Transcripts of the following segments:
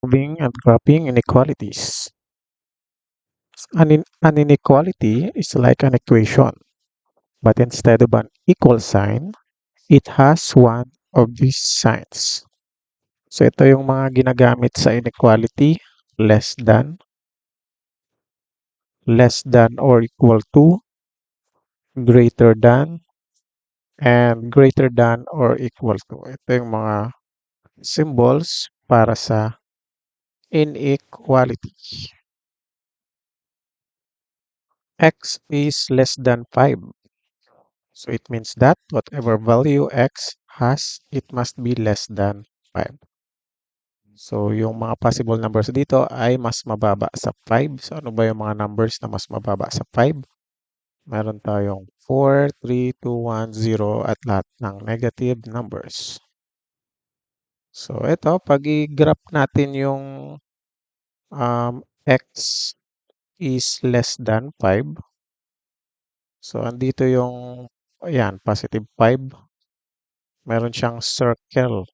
Solving and graphing inequalities. An inequality is like an equation, but instead of an equal sign, it has one of these signs. So ito yung mga ginagamit sa inequality: less than or equal to, greater than, and greater than or equal to. Ito yung mga symbols para sa inequality. X is less than 5. So it means that whatever value x has, it must be less than 5. So yung mga possible numbers dito ay mas mababa sa 5. So ano ba yung mga numbers na mas mababa sa 5? Meron tayong 4, 3, 2, 1, 0 at lahat ng negative numbers. So ito, pag i-graph natin yung x is less than 5. So andito yung, ayan, positive 5. Meron siyang circle.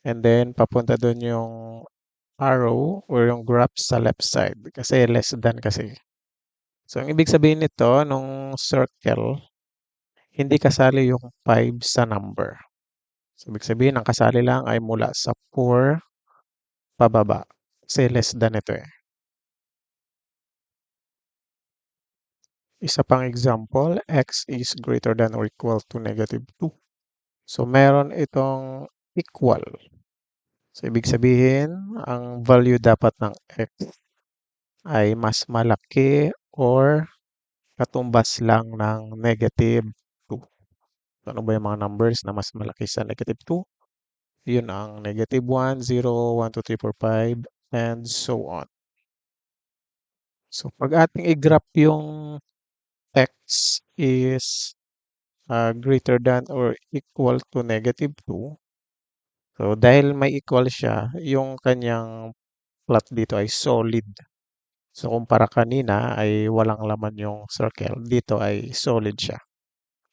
And then, papunta dun yung arrow or yung graph sa left side kasi less than kasi. So, ang ibig sabihin nito, nung circle, hindi kasali yung 5 sa number. So, ibig sabihin, ang kasali lang ay mula sa 4 pababa. Kasi less than ito eh. Isa pang example, x is greater than or equal to negative 2. So, meron itong equal. So, ibig sabihin, ang value dapat ng x ay mas malaki or katumbas lang ng negative 2. So, ano ba yung mga numbers na mas malaki sa negative 2? Yun ang negative 1, 0, 1, 2, 3, 4, 5, and so on. So, pag ating i-graph yung x is greater than or equal to negative 2, so dahil may equal siya, yung kanyang plot dito ay solid. So, kumpara kanina ay walang laman yung circle, dito ay solid siya.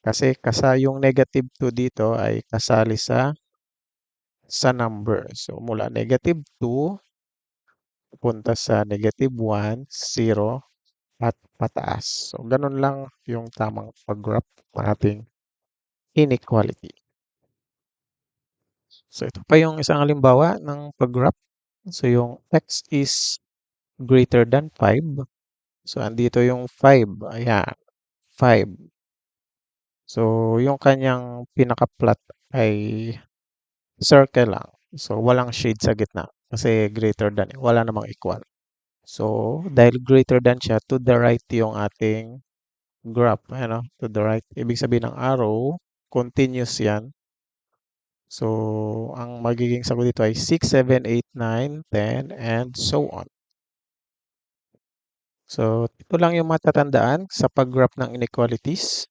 Kasi yung negative 2 dito ay kasali sa number. So, mula negative 2, punta sa negative 1, 0, at pataas. So, ganun lang yung tamang pag-graph ng ating inequality. So, ito pa yung isang halimbawa ng pag-graph. So, yung x is greater than 5. So, andito yung 5. Ayan, 5. So, yung kanyang pinaka-plot ay circle lang. So, walang shade sa gitna kasi greater than, wala namang equal. So, dahil greater than siya, to the right yung ating graph. Ano? To the right. Ibig sabihin ng arrow, continuous yan. So, ang magiging sagot dito ay 6, 7, 8, 9, 10, and so on. So, ito lang yung matatandaan sa pag-graph ng inequalities.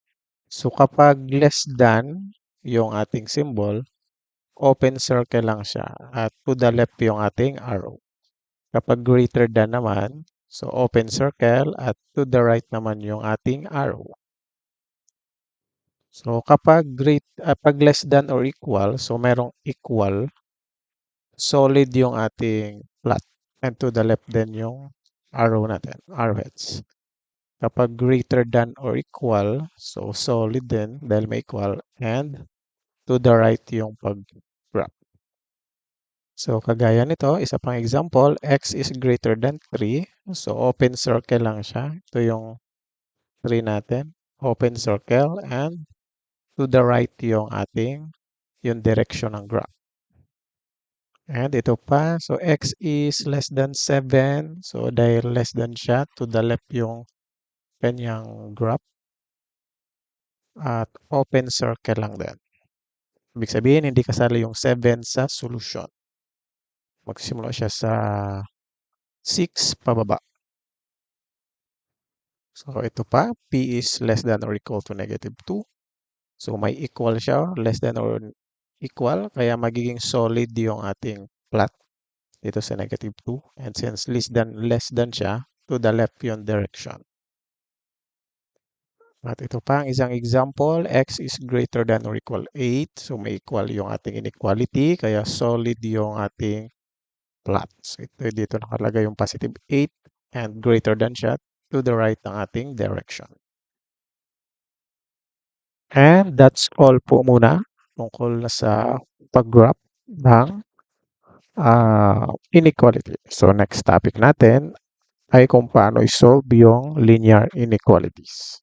So, kapag less than yung ating symbol, open circle lang siya at to the left yung ating arrow. Kapag greater than naman, so open circle at to the right naman yung ating arrow. So kapag pag less than or equal, so merong equal, solid yung ating plot. And to the left din yung arrow natin, arrowheads. Kapag greater than or equal, so solid din dahil may equal, and to the right yung pag-graph. So, kagaya nito, isa pang example, x is greater than 3. So, open circle lang siya. Ito yung 3 natin. Open circle and to the right yung yung direction ng graph. And ito pa, so x is less than 7. So, dahil less than siya, to the left yung kanyang graph. At open circle lang din. Ibig sabihin, hindi kasali yung 7 sa solution. Magsimula siya sa 6 pababa. So, ito pa, p is less than or equal to negative 2. So, may equal siya, less than or equal, kaya magiging solid yung ating plot dito sa negative 2. And since less than siya, to the left yung direction. At ito pa, ang isang example, x is greater than or equal 8. So, may equal yung ating inequality, kaya solid yung ating plot. So ito dito nakalagay yung positive 8 and greater than siya to the right ng ating direction. And that's all po muna tungkol na sa pag-graph ng inequality. So next topic natin ay kung paano i-solve yung linear inequalities.